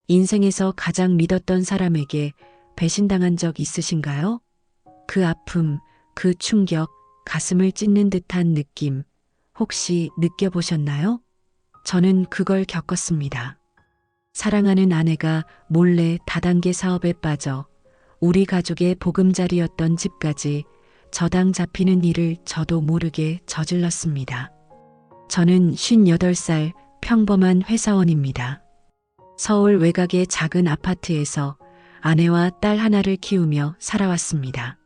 인생에서 가장 믿었던 사람에게 배신당한 적 있으신가요? 그 아픔, 그 충격, 가슴을 찢는 듯한 느낌, 혹시 느껴보셨나요? 저는 그걸 겪었습니다. 사랑하는 아내가 몰래 다단계 사업에 빠져 우리 가족의 보금자리였던 집까지 저당 잡히는 일을 저도 모르게 저질렀습니다. 저는 58살 평범한 회사원입니다. 서울 외곽의 작은 아파트에서 아내와 딸 하나를 키우며 살아왔습니다.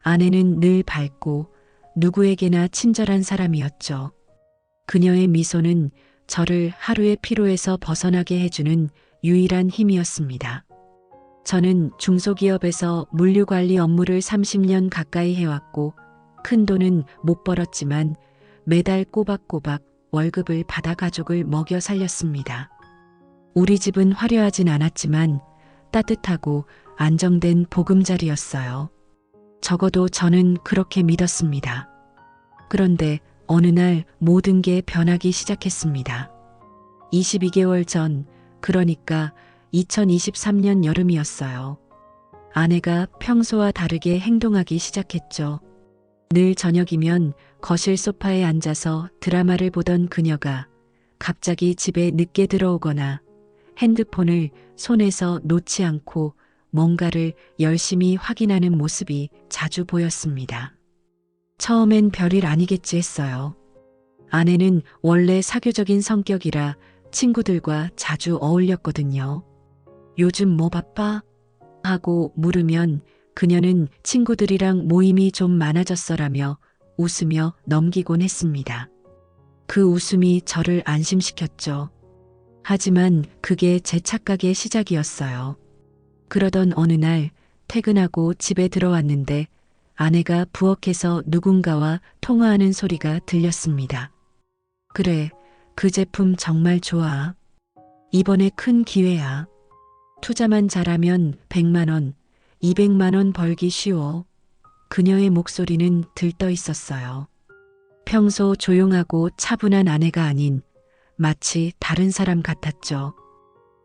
아내는 늘 밝고 누구에게나 친절한 사람이었죠. 그녀의 미소는 저를 하루의 피로에서 벗어나게 해주는 유일한 힘이었습니다. 저는 중소기업에서 물류관리 업무를 30년 가까이 해왔고 큰 돈은 못 벌었지만 매달 꼬박꼬박 월급을 받아 가족을 먹여 살렸습니다. 우리 집은 화려하진 않았지만 따뜻하고 안정된 보금자리였어요. 적어도 저는 그렇게 믿었습니다. 그런데 어느 날 모든 게 변하기 시작했습니다. 22개월 전, 그러니까 2023년 여름이었어요. 아내가 평소와 다르게 행동하기 시작했죠. 늘 저녁이면 거실 소파에 앉아서 드라마를 보던 그녀가 갑자기 집에 늦게 들어오거나 핸드폰을 손에서 놓지 않고 뭔가를 열심히 확인하는 모습이 자주 보였습니다. 처음엔 별일 아니겠지 했어요. 아내는 원래 사교적인 성격이라 친구들과 자주 어울렸거든요. 요즘 뭐 바빠? 하고 물으면 그녀는 친구들이랑 모임이 좀 많아졌어라며 웃으며 넘기곤 했습니다. 그 웃음이 저를 안심시켰죠. 하지만 그게 제 착각의 시작이었어요. 그러던 어느 날 퇴근하고 집에 들어왔는데 아내가 부엌에서 누군가와 통화하는 소리가 들렸습니다. 그래, 그 제품 정말 좋아. 이번에 큰 기회야. 투자만 잘하면 100만 원, 200만 원 벌기 쉬워. 그녀의 목소리는 들떠 있었어요. 평소 조용하고 차분한 아내가 아닌 마치 다른 사람 같았죠.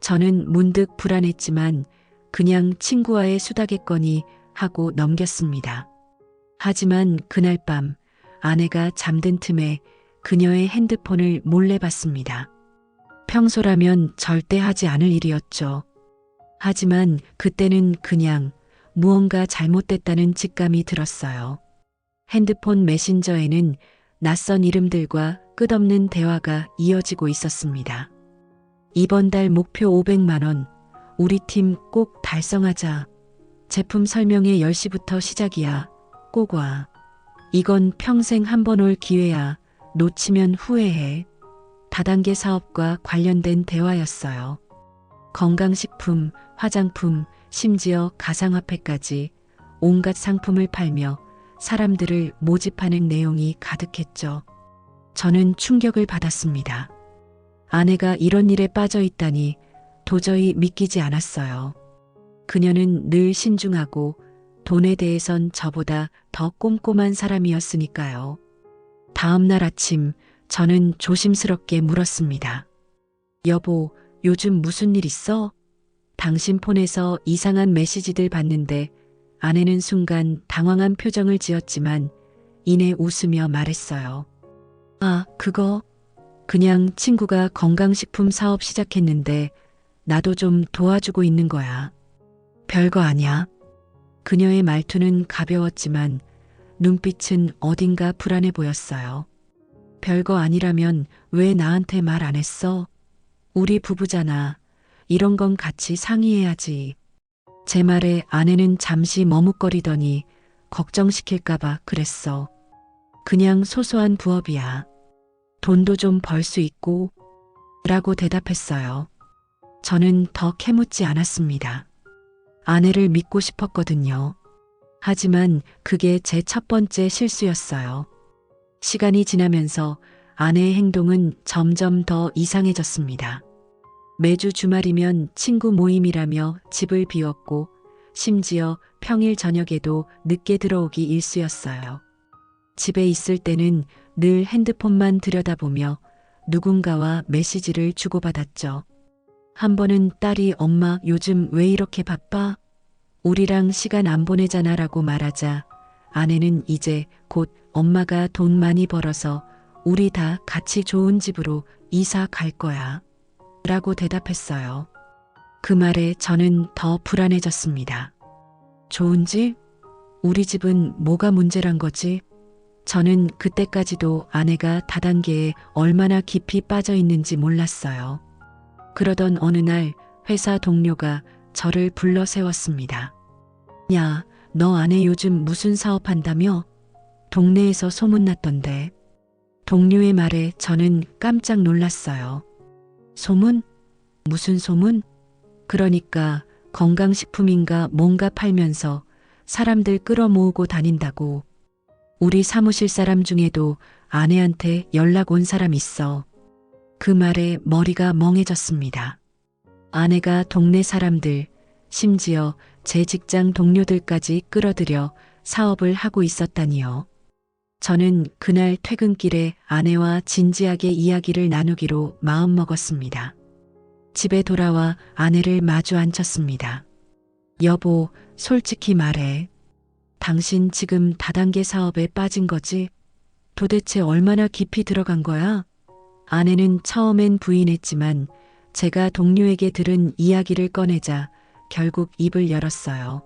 저는 문득 불안했지만 그냥 친구와의 수다겠거니 하고 넘겼습니다. 하지만 그날 밤 아내가 잠든 틈에 그녀의 핸드폰을 몰래 봤습니다. 평소라면 절대 하지 않을 일이었죠. 하지만 그때는 그냥 무언가 잘못됐다는 직감이 들었어요. 핸드폰 메신저에는 낯선 이름들과 끝없는 대화가 이어지고 있었습니다. 이번 달 목표 500만 원, 우리 팀 꼭 달성하자. 제품 설명회 10시부터 시작이야. 꼭 와. 이건 평생 한 번 올 기회야. 놓치면 후회해. 다단계 사업과 관련된 대화였어요. 건강식품, 화장품, 심지어 가상화폐까지 온갖 상품을 팔며 사람들을 모집하는 내용이 가득했죠. 저는 충격을 받았습니다. 아내가 이런 일에 빠져 있다니 도저히 믿기지 않았어요. 그녀는 늘 신중하고 돈에 대해선 저보다 더 꼼꼼한 사람이었으니까요. 다음 날 아침 저는 조심스럽게 물었습니다. 여보, 요즘 무슨 일 있어? 당신 폰에서 이상한 메시지들 봤는데 아내는 순간 당황한 표정을 지었지만 이내 웃으며 말했어요. 아, 그거 그냥 친구가 건강식품 사업 시작했는데 나도 좀 도와주고 있는 거야. 별거 아니야. 그녀의 말투는 가벼웠지만 눈빛은 어딘가 불안해 보였어요. 별거 아니라면 왜 나한테 말 안 했어? 우리 부부잖아. 이런 건 같이 상의해야지. 제 말에 아내는 잠시 머뭇거리더니 걱정시킬까봐 그랬어. 그냥 소소한 부업이야. 돈도 좀 벌 수 있고 라고 대답했어요. 저는 더 캐묻지 않았습니다. 아내를 믿고 싶었거든요. 하지만 그게 제 첫 번째 실수였어요. 시간이 지나면서 아내의 행동은 점점 더 이상해졌습니다. 매주 주말이면 친구 모임이라며 집을 비웠고 심지어 평일 저녁에도 늦게 들어오기 일쑤였어요. 집에 있을 때는 늘 핸드폰만 들여다보며 누군가와 메시지를 주고받았죠. 한 번은 딸이 엄마 요즘 왜 이렇게 바빠? 우리랑 시간 안 보내잖아 라고 말하자 아내는 이제 곧 엄마가 돈 많이 벌어서 우리 다 같이 좋은 집으로 이사 갈 거야. 라고 대답했어요. 그 말에 저는 더 불안해졌습니다. 좋은 집? 우리 집은 뭐가 문제란 거지? 저는 그때까지도 아내가 다단계에 얼마나 깊이 빠져 있는지 몰랐어요. 그러던 어느 날 회사 동료가 저를 불러 세웠습니다. 야, 너 아내 요즘 무슨 사업한다며? 동네에서 소문났던데. 동료의 말에 저는 깜짝 놀랐어요. 소문? 무슨 소문? 그러니까 건강식품인가 뭔가 팔면서 사람들 끌어모으고 다닌다고. 우리 사무실 사람 중에도 아내한테 연락 온 사람 있어. 그 말에 머리가 멍해졌습니다. 아내가 동네 사람들, 심지어 제 직장 동료들까지 끌어들여 사업을 하고 있었다니요. 저는 그날 퇴근길에 아내와 진지하게 이야기를 나누기로 마음먹었습니다. 집에 돌아와 아내를 마주 앉혔습니다. 여보, 솔직히 말해. 당신 지금 다단계 사업에 빠진 거지? 도대체 얼마나 깊이 들어간 거야? 아내는 처음엔 부인했지만 제가 동료에게 들은 이야기를 꺼내자 결국 입을 열었어요.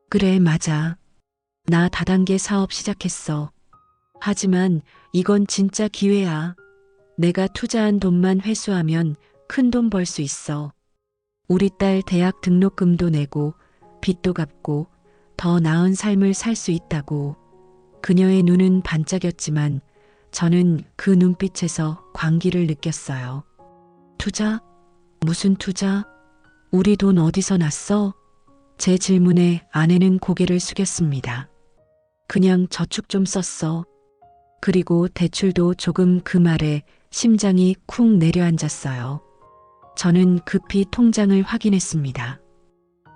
그래, 맞아. 나 다단계 사업 시작했어. 하지만 이건 진짜 기회야. 내가 투자한 돈만 회수하면 큰 돈 벌 수 있어. 우리 딸 대학 등록금도 내고 빚도 갚고 더 나은 삶을 살 수 있다고. 그녀의 눈은 반짝였지만 저는 그 눈빛에서 광기를 느꼈어요. 투자? 무슨 투자? 우리 돈 어디서 났어? 제 질문에 아내는 고개를 숙였습니다. 그냥 저축 좀 썼어. 그리고 대출도 조금. 그 말에 심장이 쿵 내려앉았어요. 저는 급히 통장을 확인했습니다.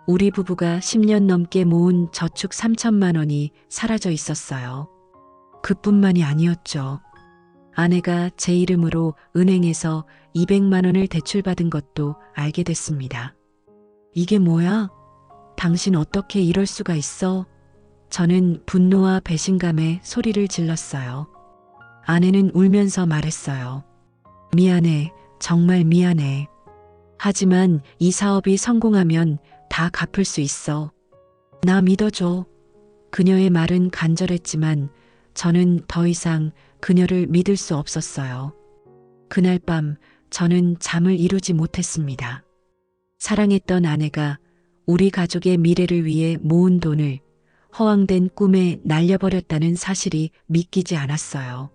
우리 부부가 10년 넘게 모은 저축 3천만 원이 사라져 있었어요. 그뿐만이 아니었죠. 아내가 제 이름으로 은행에서 200만 원을 대출받은 것도 알게 됐습니다. 이게 뭐야? 당신 어떻게 이럴 수가 있어? 저는 분노와 배신감에 소리를 질렀어요. 아내는 울면서 말했어요. 미안해, 정말 미안해. 하지만 이 사업이 성공하면 다 갚을 수 있어. 나 믿어줘. 그녀의 말은 간절했지만 저는 더 이상 그녀를 믿을 수 없었어요. 그날 밤 저는 잠을 이루지 못했습니다. 사랑했던 아내가 우리 가족의 미래를 위해 모은 돈을 허황된 꿈에 날려버렸다는 사실이 믿기지 않았어요.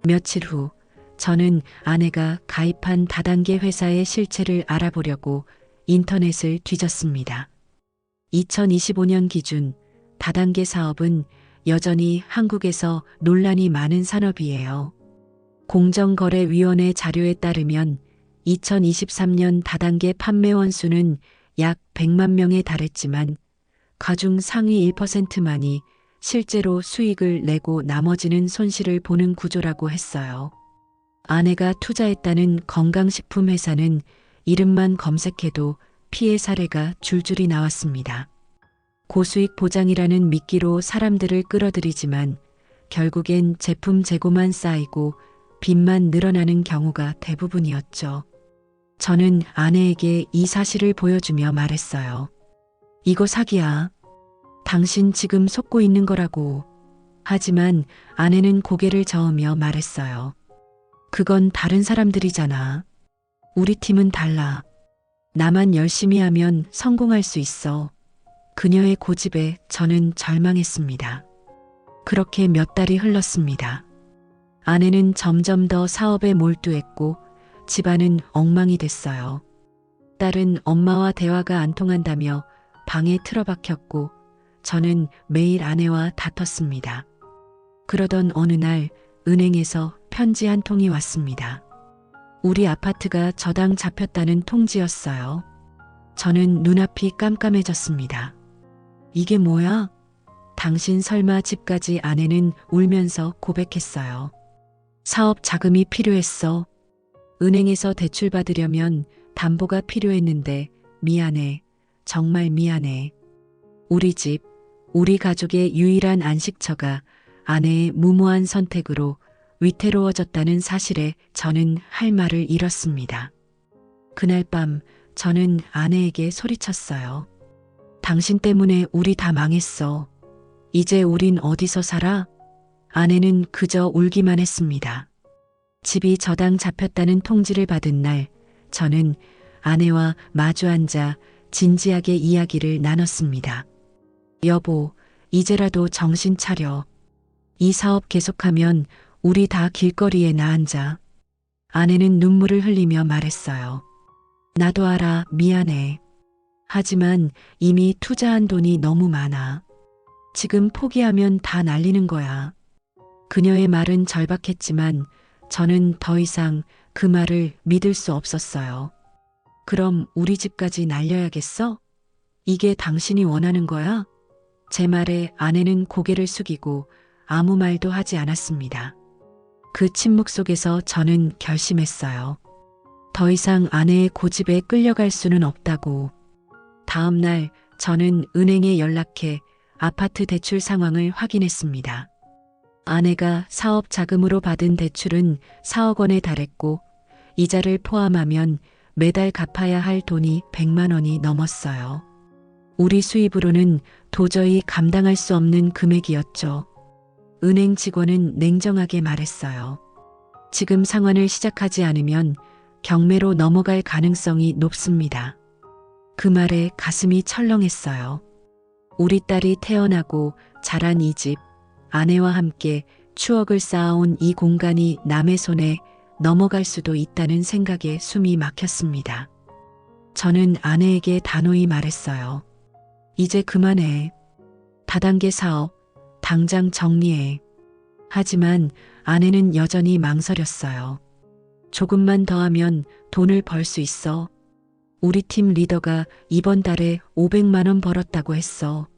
며칠 후 저는 아내가 가입한 다단계 회사의 실체를 알아보려고 인터넷을 뒤졌습니다. 2025년 기준 다단계 사업은 여전히 한국에서 논란이 많은 산업이에요. 공정거래위원회 자료에 따르면 2023년 다단계 판매원 수는 약 100만 명에 달했지만 그중 상위 1%만이 실제로 수익을 내고 나머지는 손실을 보는 구조라고 했어요. 아내가 투자했다는 건강식품 회사는 이름만 검색해도 피해 사례가 줄줄이 나왔습니다. 고수익 보장이라는 미끼로 사람들을 끌어들이지만 결국엔 제품 재고만 쌓이고 빚만 늘어나는 경우가 대부분이었죠. 저는 아내에게 이 사실을 보여주며 말했어요. 이거 사기야. 당신 지금 속고 있는 거라고. 하지만 아내는 고개를 저으며 말했어요. 그건 다른 사람들이잖아. 우리 팀은 달라. 나만 열심히 하면 성공할 수 있어. 그녀의 고집에 저는 절망했습니다. 그렇게 몇 달이 흘렀습니다. 아내는 점점 더 사업에 몰두했고 집안은 엉망이 됐어요. 딸은 엄마와 대화가 안 통한다며 방에 틀어박혔고 저는 매일 아내와 다퉜습니다. 그러던 어느 날 은행에서 편지 한 통이 왔습니다. 우리 아파트가 저당 잡혔다는 통지였어요. 저는 눈앞이 깜깜해졌습니다. 이게 뭐야? 당신 설마 집까지. 아내는 울면서 고백했어요. 사업 자금이 필요했어. 은행에서 대출 받으려면 담보가 필요했는데 미안해. 정말 미안해. 우리 집, 우리 가족의 유일한 안식처가 아내의 무모한 선택으로 위태로워졌다는 사실에 저는 할 말을 잃었습니다. 그날 밤 저는 아내에게 소리쳤어요. 당신 때문에 우리 다 망했어. 이제 우린 어디서 살아? 아내는 그저 울기만 했습니다. 집이 저당 잡혔다는 통지를 받은 날, 저는 아내와 마주 앉아 진지하게 이야기를 나눴습니다. 여보, 이제라도 정신 차려. 이 사업 계속하면 우리 다 길거리에 나앉아. 아내는 눈물을 흘리며 말했어요. 나도 알아, 미안해. 하지만 이미 투자한 돈이 너무 많아. 지금 포기하면 다 날리는 거야. 그녀의 말은 절박했지만 저는 더 이상 그 말을 믿을 수 없었어요. 그럼 우리 집까지 날려야겠어? 이게 당신이 원하는 거야? 제 말에 아내는 고개를 숙이고 아무 말도 하지 않았습니다. 그 침묵 속에서 저는 결심했어요. 더 이상 아내의 고집에 끌려갈 수는 없다고. 다음 날 저는 은행에 연락해 아파트 대출 상황을 확인했습니다. 아내가 사업 자금으로 받은 대출은 4억 원에 달했고 이자를 포함하면 매달 갚아야 할 돈이 100만 원이 넘었어요. 우리 수입으로는 도저히 감당할 수 없는 금액이었죠. 은행 직원은 냉정하게 말했어요. 지금 상환을 시작하지 않으면 경매로 넘어갈 가능성이 높습니다. 그 말에 가슴이 철렁했어요. 우리 딸이 태어나고 자란 이 집, 아내와 함께 추억을 쌓아온 이 공간이 남의 손에 넘어갈 수도 있다는 생각에 숨이 막혔습니다. 저는 아내에게 단호히 말했어요. 이제 그만해. 다단계 사업, 당장 정리해. 하지만 아내는 여전히 망설였어요. 조금만 더 하면 돈을 벌 수 있어. 우리 팀 리더가 이번 달에 500만 원 벌었다고 했어.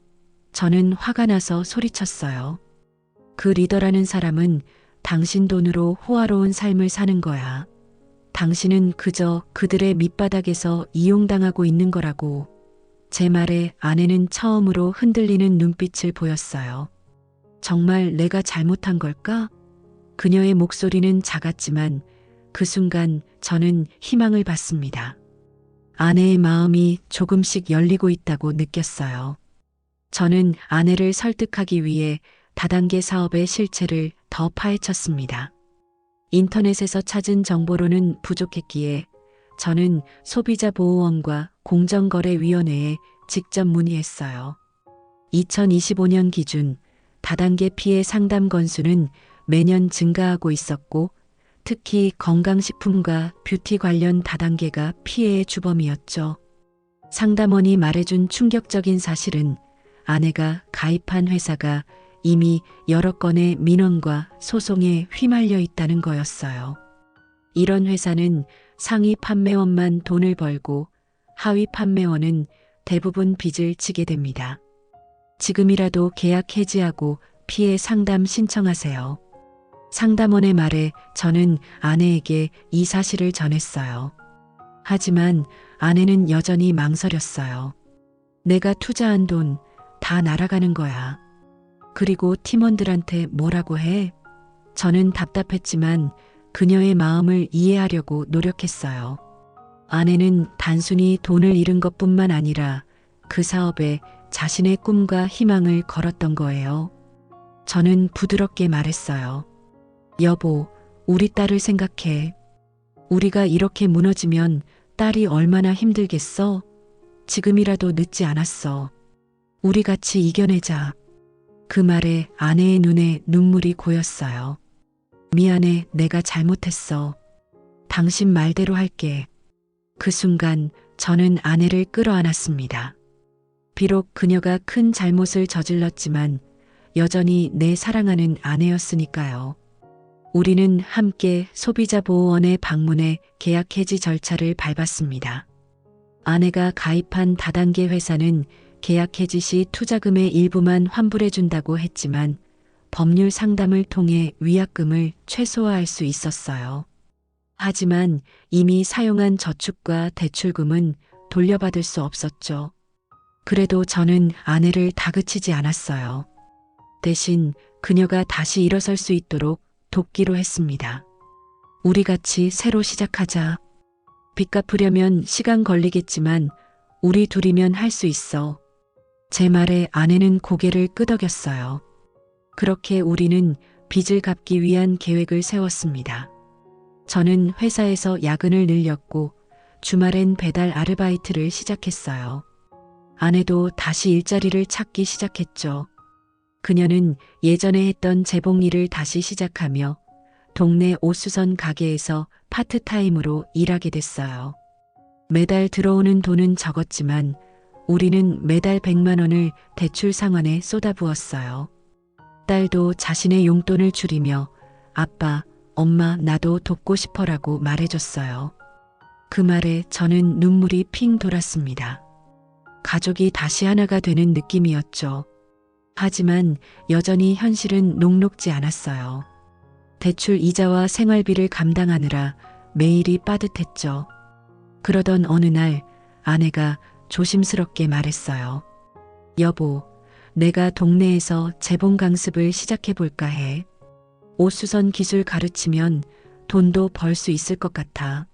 저는 화가 나서 소리쳤어요. 그 리더라는 사람은 당신 돈으로 호화로운 삶을 사는 거야. 당신은 그저 그들의 밑바닥에서 이용당하고 있는 거라고. 제 말에 아내는 처음으로 흔들리는 눈빛을 보였어요. 정말 내가 잘못한 걸까? 그녀의 목소리는 작았지만 그 순간 저는 희망을 받습니다. 아내의 마음이 조금씩 열리고 있다고 느꼈어요. 저는 아내를 설득하기 위해 다단계 사업의 실체를 더 파헤쳤습니다. 인터넷에서 찾은 정보로는 부족했기에 저는 소비자보호원과 공정거래위원회에 직접 문의했어요. 2025년 기준 다단계 피해 상담 건수는 매년 증가하고 있었고 특히 건강식품과 뷰티 관련 다단계가 피해의 주범이었죠. 상담원이 말해준 충격적인 사실은 아내가 가입한 회사가 이미 여러 건의 민원과 소송에 휘말려 있다는 거였어요. 이런 회사는 상위 판매원만 돈을 벌고 하위 판매원은 대부분 빚을 지게 됩니다. 지금이라도 계약 해지하고 피해 상담 신청하세요. 상담원의 말에 저는 아내에게 이 사실을 전했어요. 하지만 아내는 여전히 망설였어요. 내가 투자한 돈 다 날아가는 거야. 그리고 팀원들한테 뭐라고 해? 저는 답답했지만 그녀의 마음을 이해하려고 노력했어요. 아내는 단순히 돈을 잃은 것뿐만 아니라 그 사업에 자신의 꿈과 희망을 걸었던 거예요. 저는 부드럽게 말했어요. 여보, 우리 딸을 생각해. 우리가 이렇게 무너지면 딸이 얼마나 힘들겠어? 지금이라도 늦지 않았어. 우리 같이 이겨내자. 그 말에 아내의 눈에 눈물이 고였어요. 미안해, 내가 잘못했어. 당신 말대로 할게. 그 순간 저는 아내를 끌어안았습니다. 비록 그녀가 큰 잘못을 저질렀지만 여전히 내 사랑하는 아내였으니까요. 우리는 함께 소비자보호원에 방문해 계약 해지 절차를 밟았습니다. 아내가 가입한 다단계 회사는 계약 해지 시 투자금의 일부만 환불해준다고 했지만 법률 상담을 통해 위약금을 최소화할 수 있었어요. 하지만 이미 사용한 저축과 대출금은 돌려받을 수 없었죠. 그래도 저는 아내를 다그치지 않았어요. 대신 그녀가 다시 일어설 수 있도록 돕기로 했습니다. 우리 같이 새로 시작하자. 빚 갚으려면 시간 걸리겠지만 우리 둘이면 할 수 있어. 제 말에 아내는 고개를 끄덕였어요. 그렇게 우리는 빚을 갚기 위한 계획을 세웠습니다. 저는 회사에서 야근을 늘렸고 주말엔 배달 아르바이트를 시작했어요. 아내도 다시 일자리를 찾기 시작했죠. 그녀는 예전에 했던 재봉 일을 다시 시작하며 동네 옷수선 가게에서 파트타임으로 일하게 됐어요. 매달 들어오는 돈은 적었지만 우리는 매달 100만 원을 대출 상환에 쏟아부었어요. 딸도 자신의 용돈을 줄이며 아빠, 엄마 나도 돕고 싶어라고 말해줬어요. 그 말에 저는 눈물이 핑 돌았습니다. 가족이 다시 하나가 되는 느낌이었죠. 하지만 여전히 현실은 녹록지 않았어요. 대출 이자와 생활비를 감당하느라 매일이 빠듯했죠. 그러던 어느 날 아내가 조심스럽게 말했어요. 여보, 내가 동네에서 재봉 강습을 시작해볼까 해. 옷수선 기술 가르치면 돈도 벌 수 있을 것 같아.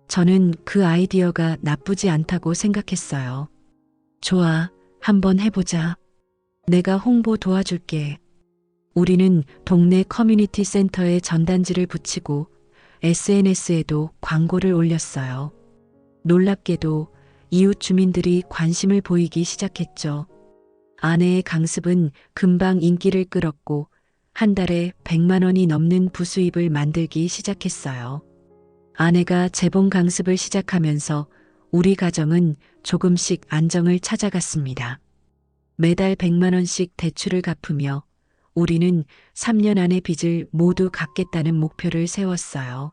저는 그 아이디어가 나쁘지 않다고 생각했어요. 좋아, 한번 해보자. 내가 홍보 도와줄게. 우리는 동네 커뮤니티 센터에 전단지를 붙이고 SNS에도 광고를 올렸어요. 놀랍게도 이웃 주민들이 관심을 보이기 시작했죠. 아내의 강습은 금방 인기를 끌었고 한 달에 100만 원이 넘는 부수입을 만들기 시작했어요. 아내가 재봉 강습을 시작하면서 우리 가정은 조금씩 안정을 찾아갔습니다. 매달 100만 원씩 대출을 갚으며 우리는 3년 안에 빚을 모두 갚겠다는 목표를 세웠어요.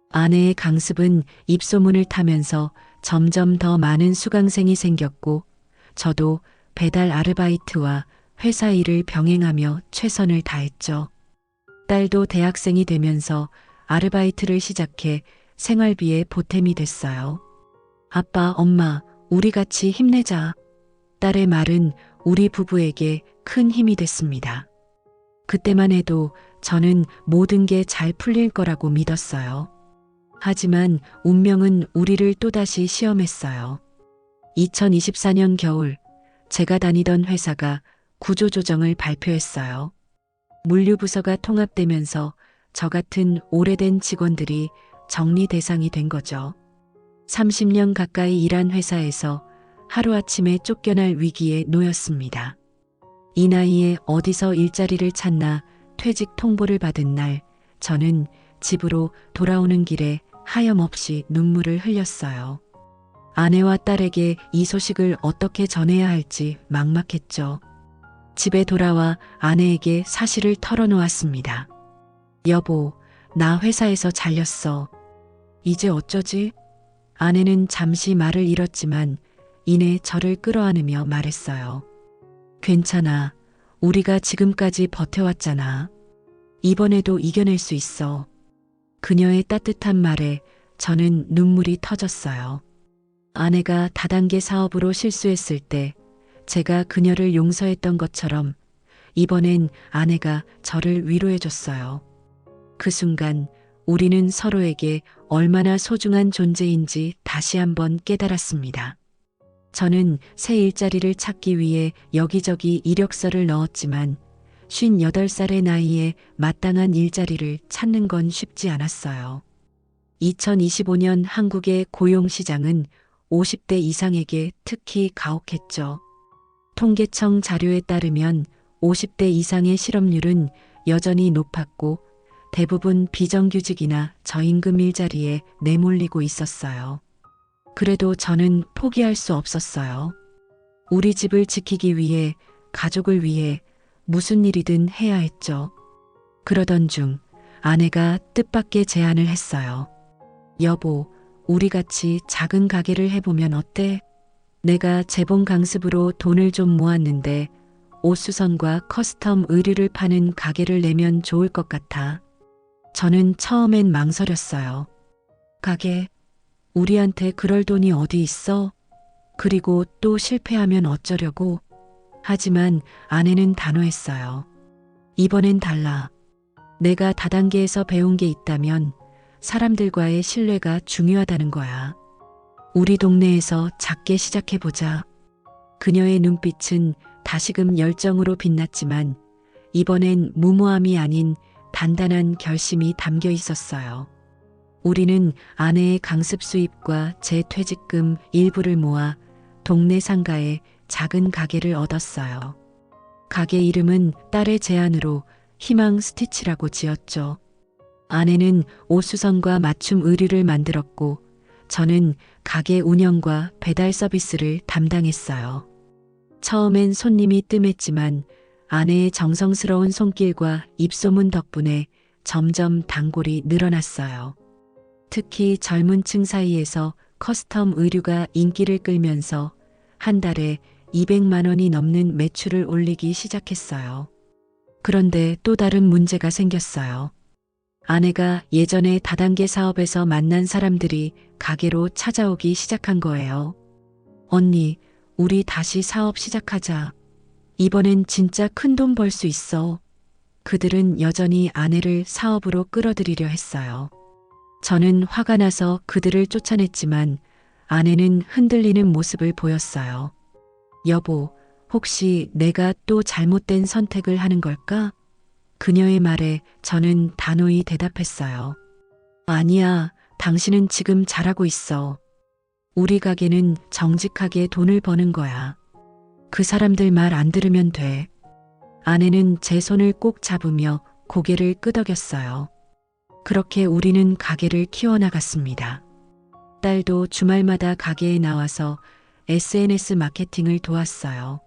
아내의 강습은 입소문을 타면서 점점 더 많은 수강생이 생겼고 저도 배달 아르바이트와 회사 일을 병행하며 최선을 다했죠. 딸도 대학생이 되면서 아르바이트를 시작해 생활비에 보탬이 됐어요. 아빠, 엄마, 우리 같이 힘내자. 딸의 말은 우리 부부에게 큰 힘이 됐습니다. 그때만 해도 저는 모든 게 잘 풀릴 거라고 믿었어요. 하지만 운명은 우리를 또다시 시험했어요. 2024년 겨울, 제가 다니던 회사가 구조조정을 발표했어요. 물류부서가 통합되면서 저 같은 오래된 직원들이 정리 대상이 된 거죠. 30년 가까이 일한 회사에서 하루아침에 쫓겨날 위기에 놓였습니다. 이 나이에 어디서 일자리를 찾나 퇴직 통보를 받은 날, 저는 집으로 돌아오는 길에 하염없이 눈물을 흘렸어요. 아내와 딸에게 이 소식을 어떻게 전해야 할지 막막했죠. 집에 돌아와 아내에게 사실을 털어놓았습니다. 여보, 나 회사에서 잘렸어. 이제 어쩌지? 아내는 잠시 말을 잃었지만 이내 저를 끌어안으며 말했어요. 괜찮아. 우리가 지금까지 버텨왔잖아. 이번에도 이겨낼 수 있어. 그녀의 따뜻한 말에 저는 눈물이 터졌어요. 아내가 다단계 사업으로 실수했을 때 제가 그녀를 용서했던 것처럼 이번엔 아내가 저를 위로해줬어요. 그 순간 우리는 서로에게 얼마나 소중한 존재인지 다시 한번 깨달았습니다. 저는 새 일자리를 찾기 위해 여기저기 이력서를 넣었지만 58살의 나이에 마땅한 일자리를 찾는 건 쉽지 않았어요. 2025년 한국의 고용시장은 50대 이상에게 특히 가혹했죠. 통계청 자료에 따르면 50대 이상의 실업률은 여전히 높았고 대부분 비정규직이나 저임금 일자리에 내몰리고 있었어요. 그래도 저는 포기할 수 없었어요. 우리 집을 지키기 위해, 가족을 위해 무슨 일이든 해야 했죠. 그러던 중 아내가 뜻밖의 제안을 했어요. 여보, 우리 같이 작은 가게를 해보면 어때? 내가 재봉 강습으로 돈을 좀 모았는데 옷수선과 커스텀 의류를 파는 가게를 내면 좋을 것 같아. 저는 처음엔 망설였어요. 가게, 우리한테 그럴 돈이 어디 있어? 그리고 또 실패하면 어쩌려고? 하지만 아내는 단호했어요. 이번엔 달라. 내가 다단계에서 배운 게 있다면 사람들과의 신뢰가 중요하다는 거야. 우리 동네에서 작게 시작해보자. 그녀의 눈빛은 다시금 열정으로 빛났지만 이번엔 무모함이 아닌 단단한 결심이 담겨 있었어요. 우리는 아내의 강습 수입과 제 퇴직금 일부를 모아 동네 상가에 작은 가게를 얻었어요. 가게 이름은 딸의 제안으로 희망 스티치라고 지었죠. 아내는 옷수선과 맞춤 의류를 만들었고 저는 가게 운영과 배달 서비스를 담당했어요. 처음엔 손님이 뜸했지만 아내의 정성스러운 손길과 입소문 덕분에 점점 단골이 늘어났어요. 특히 젊은 층 사이에서 커스텀 의류가 인기를 끌면서 한 달에 200만 원이 넘는 매출을 올리기 시작했어요. 그런데 또 다른 문제가 생겼어요. 아내가 예전에 다단계 사업에서 만난 사람들이 가게로 찾아오기 시작한 거예요. 언니, 우리 다시 사업 시작하자. 이번엔 진짜 큰 돈 벌 수 있어. 그들은 여전히 아내를 사업으로 끌어들이려 했어요. 저는 화가 나서 그들을 쫓아냈지만 아내는 흔들리는 모습을 보였어요. 여보, 혹시 내가 또 잘못된 선택을 하는 걸까? 그녀의 말에 저는 단호히 대답했어요. 아니야, 당신은 지금 잘하고 있어. 우리 가게는 정직하게 돈을 버는 거야. 그 사람들 말 안 들으면 돼. 아내는 제 손을 꼭 잡으며 고개를 끄덕였어요. 그렇게 우리는 가게를 키워나갔습니다. 딸도 주말마다 가게에 나와서 SNS 마케팅을 도왔어요.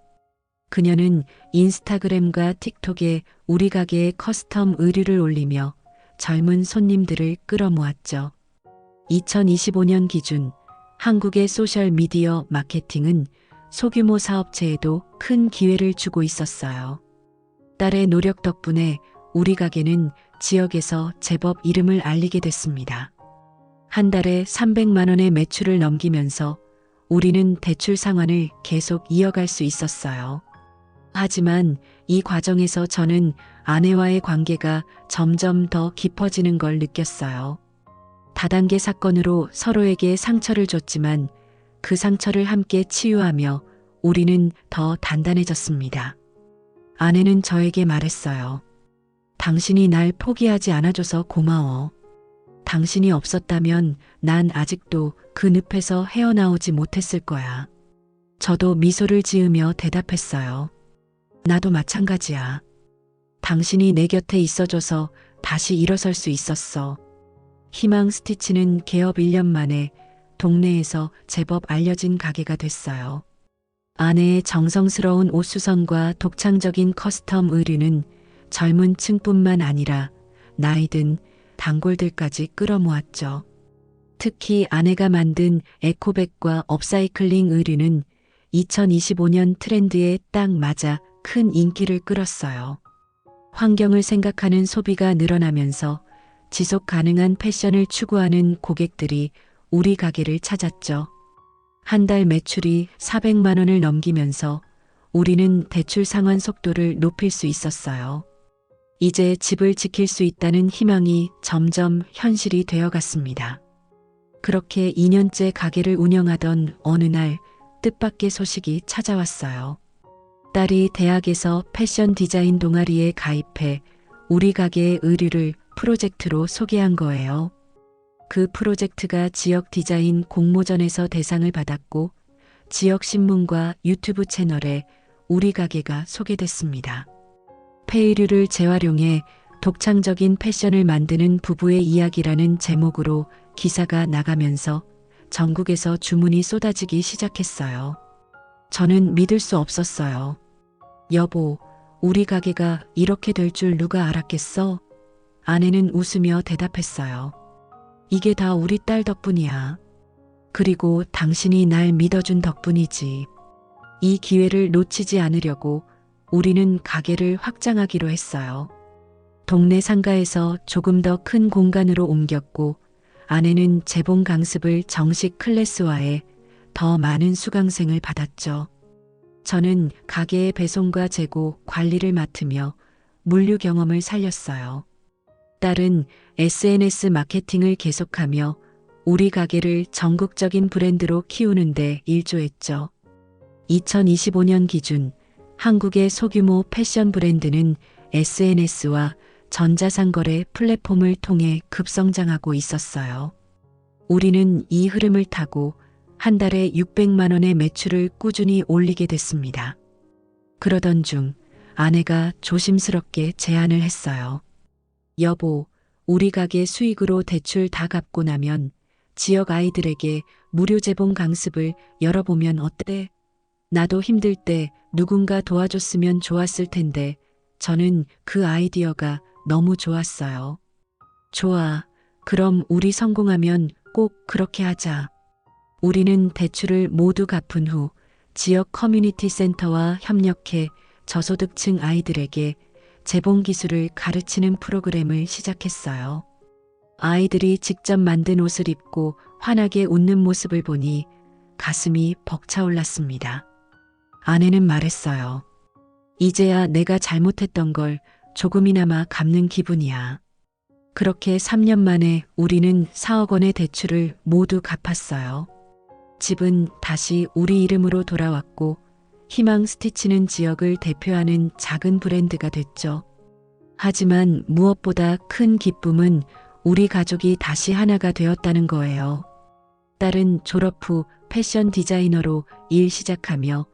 그녀는 인스타그램과 틱톡에 우리 가게의 커스텀 의류를 올리며 젊은 손님들을 끌어모았죠. 2025년 기준 한국의 소셜미디어 마케팅은 소규모 사업체에도 큰 기회를 주고 있었어요. 딸의 노력 덕분에 우리 가게는 지역에서 제법 이름을 알리게 됐습니다. 한 달에 300만 원의 매출을 넘기면서 우리는 대출 상환을 계속 이어갈 수 있었어요. 하지만 이 과정에서 저는 아내와의 관계가 점점 더 깊어지는 걸 느꼈어요. 다단계 사건으로 서로에게 상처를 줬지만 그 상처를 함께 치유하며 우리는 더 단단해졌습니다. 아내는 저에게 말했어요. 당신이 날 포기하지 않아줘서 고마워. 당신이 없었다면 난 아직도 그 늪에서 헤어나오지 못했을 거야. 저도 미소를 지으며 대답했어요. 나도 마찬가지야. 당신이 내 곁에 있어줘서 다시 일어설 수 있었어. 희망 스티치는 개업 1년 만에 동네에서 제법 알려진 가게가 됐어요. 아내의 정성스러운 옷수선과 독창적인 커스텀 의류는 젊은 층뿐만 아니라 나이든 단골들까지 끌어모았죠. 특히 아내가 만든 에코백과 업사이클링 의류는 2025년 트렌드에 딱 맞아 큰 인기를 끌었어요. 환경을 생각하는 소비가 늘어나면서 지속 가능한 패션을 추구하는 고객들이 우리 가게를 찾았죠. 한 달 매출이 400만 원을 넘기면서 우리는 대출 상환 속도를 높일 수 있었어요. 이제 집을 지킬 수 있다는 희망이 점점 현실이 되어갔습니다. 그렇게 2년째 가게를 운영하던 어느 날 뜻밖의 소식이 찾아왔어요. 딸이 대학에서 패션 디자인 동아리에 가입해 우리 가게의 의류를 프로젝트로 소개한 거예요. 그 프로젝트가 지역 디자인 공모전에서 대상을 받았고 지역 신문과 유튜브 채널에 우리 가게가 소개됐습니다. 폐의류를 재활용해 독창적인 패션을 만드는 부부의 이야기라는 제목으로 기사가 나가면서 전국에서 주문이 쏟아지기 시작했어요. 저는 믿을 수 없었어요. 여보, 우리 가게가 이렇게 될 줄 누가 알았겠어? 아내는 웃으며 대답했어요. 이게 다 우리 딸 덕분이야. 그리고 당신이 날 믿어준 덕분이지. 이 기회를 놓치지 않으려고 우리는 가게를 확장하기로 했어요. 동네 상가에서 조금 더 큰 공간으로 옮겼고 아내는 재봉 강습을 정식 클래스화해 더 많은 수강생을 받았죠. 저는 가게의 배송과 재고, 관리를 맡으며 물류 경험을 살렸어요. 딸은 SNS 마케팅을 계속하며 우리 가게를 전국적인 브랜드로 키우는데 일조했죠. 2025년 기준 한국의 소규모 패션 브랜드는 SNS와 전자상거래 플랫폼을 통해 급성장하고 있었어요. 우리는 이 흐름을 타고 한 달에 600만 원의 매출을 꾸준히 올리게 됐습니다. 그러던 중 아내가 조심스럽게 제안을 했어요. 여보, 우리 가게 수익으로 대출 다 갚고 나면 지역 아이들에게 무료 재봉 강습을 열어보면 어때? 나도 힘들 때 누군가 도와줬으면 좋았을 텐데 저는 그 아이디어가 너무 좋았어요. 좋아. 그럼 우리 성공하면 꼭 그렇게 하자. 우리는 대출을 모두 갚은 후 지역 커뮤니티 센터와 협력해 저소득층 아이들에게 재봉 기술을 가르치는 프로그램을 시작했어요. 아이들이 직접 만든 옷을 입고 환하게 웃는 모습을 보니 가슴이 벅차올랐습니다. 아내는 말했어요. 이제야 내가 잘못했던 걸 조금이나마 갚는 기분이야. 그렇게 3년 만에 우리는 4억 원의 대출을 모두 갚았어요. 집은 다시 우리 이름으로 돌아왔고 희망 스티치는 지역을 대표하는 작은 브랜드가 됐죠. 하지만 무엇보다 큰 기쁨은 우리 가족이 다시 하나가 되었다는 거예요. 딸은 졸업 후 패션 디자이너로 일 시작하며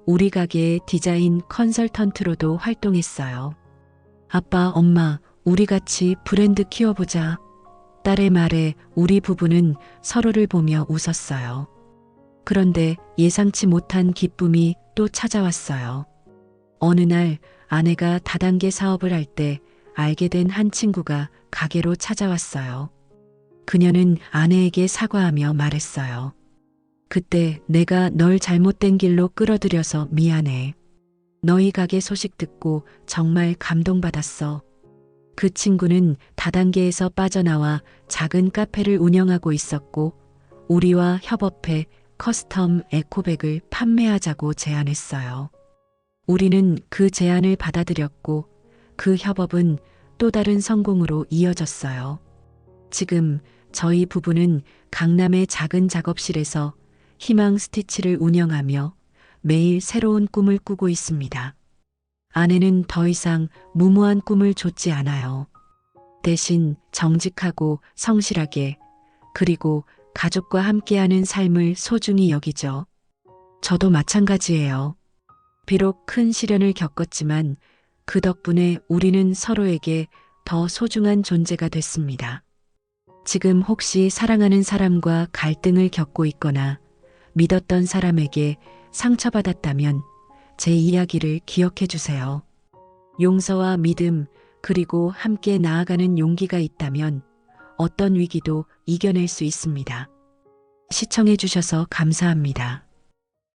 우리 가게의 디자인 컨설턴트로도 활동했어요. 아빠, 엄마, 우리 같이 브랜드 키워보자. 딸의 말에 우리 부부는 서로를 보며 웃었어요. 그런데 예상치 못한 기쁨이 또 찾아왔어요. 어느 날 아내가 다단계 사업을 할 때 알게 된 한 친구가 가게로 찾아왔어요. 그녀는 아내에게 사과하며 말했어요. 그때 내가 널 잘못된 길로 끌어들여서 미안해. 너희 가게 소식 듣고 정말 감동받았어. 그 친구는 다단계에서 빠져나와 작은 카페를 운영하고 있었고 우리와 협업해 커스텀 에코백을 판매하자고 제안했어요. 우리는 그 제안을 받아들였고 그 협업은 또 다른 성공으로 이어졌어요. 지금 저희 부부는 강남의 작은 작업실에서 희망 스티치를 운영하며 매일 새로운 꿈을 꾸고 있습니다. 아내는 더 이상 무모한 꿈을 좇지 않아요. 대신 정직하고 성실하게 그리고 가족과 함께하는 삶을 소중히 여기죠. 저도 마찬가지예요. 비록 큰 시련을 겪었지만 그 덕분에 우리는 서로에게 더 소중한 존재가 됐습니다. 지금 혹시 사랑하는 사람과 갈등을 겪고 있거나 믿었던 사람에게 상처받았다면 제 이야기를 기억해 주세요. 용서와 믿음 그리고 함께 나아가는 용기가 있다면 어떤 위기도 이겨낼 수 있습니다. 시청해 주셔서 감사합니다.